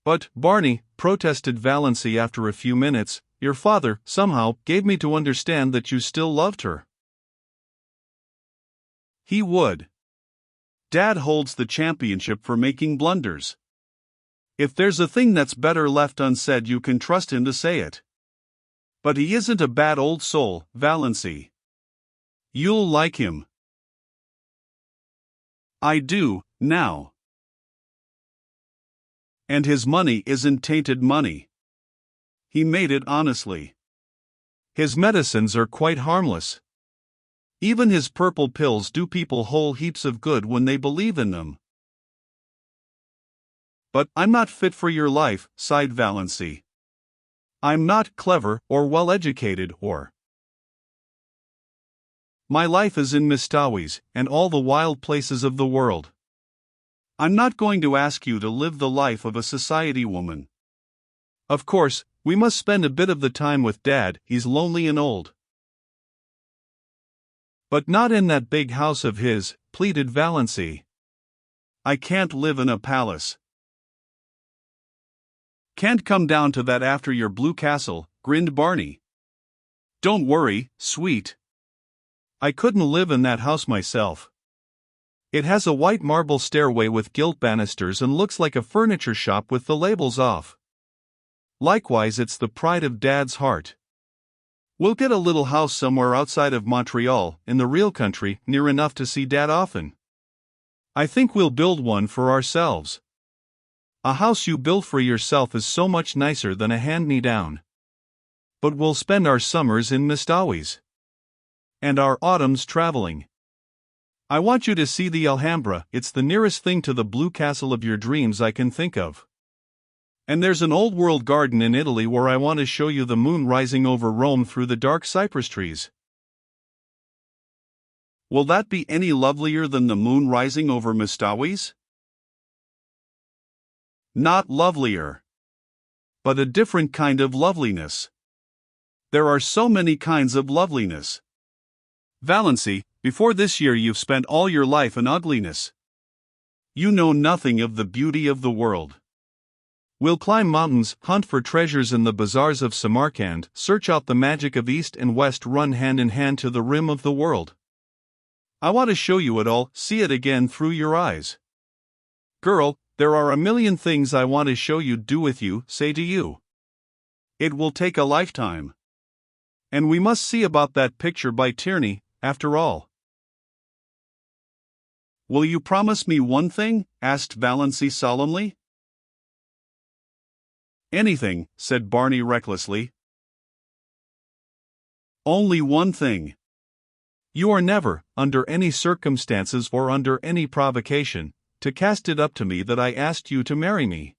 But, Barney, protested Valancy after a few minutes, your father, somehow, gave me to understand that you still loved her. He would. Dad holds the championship for making blunders. If there's a thing that's better left unsaid, you can trust him to say it. But he isn't a bad old soul, Valancy. You'll like him. I do, now. And his money isn't tainted money. He made it honestly. His medicines are quite harmless. Even his purple pills do people whole heaps of good when they believe in them. But I'm not fit for your life, sighed Valancy. I'm not clever or well-educated or. My life is in Mistawi's and all the wild places of the world. I'm not going to ask you to live the life of a society woman. Of course, we must spend a bit of the time with Dad, he's lonely and old. But not in that big house of his, pleaded Valancy. I can't live in a palace. Can't come down to that after your blue castle, grinned Barney. Don't worry, sweet. I couldn't live in that house myself. It has a white marble stairway with gilt banisters and looks like a furniture shop with the labels off. Likewise, it's the pride of Dad's heart. We'll get a little house somewhere outside of Montreal, in the real country, near enough to see Dad often. I think we'll build one for ourselves. A house you build for yourself is so much nicer than a hand-me-down. But we'll spend our summers in Mistawi's. And our autumns traveling. I want you to see the Alhambra, it's the nearest thing to the blue castle of your dreams I can think of. And there's an old-world garden in Italy where I want to show you the moon rising over Rome through the dark cypress trees. Will that be any lovelier than the moon rising over Mistawi's? Not lovelier. But a different kind of loveliness. There are so many kinds of loveliness. Valancy, before this year you've spent all your life in ugliness. You know nothing of the beauty of the world. We'll climb mountains, hunt for treasures in the bazaars of Samarkand, search out the magic of East and West, run hand in hand to the rim of the world. I want to show you it all, see it again through your eyes. Girl, there are a million things I want to show you, do with you, say to you. It will take a lifetime. And we must see about that picture by Tierney, after all. Will you promise me one thing? Asked Valancy solemnly. Anything, said Barney recklessly. Only one thing. You are never, under any circumstances or under any provocation, to cast it up to me that I asked you to marry me.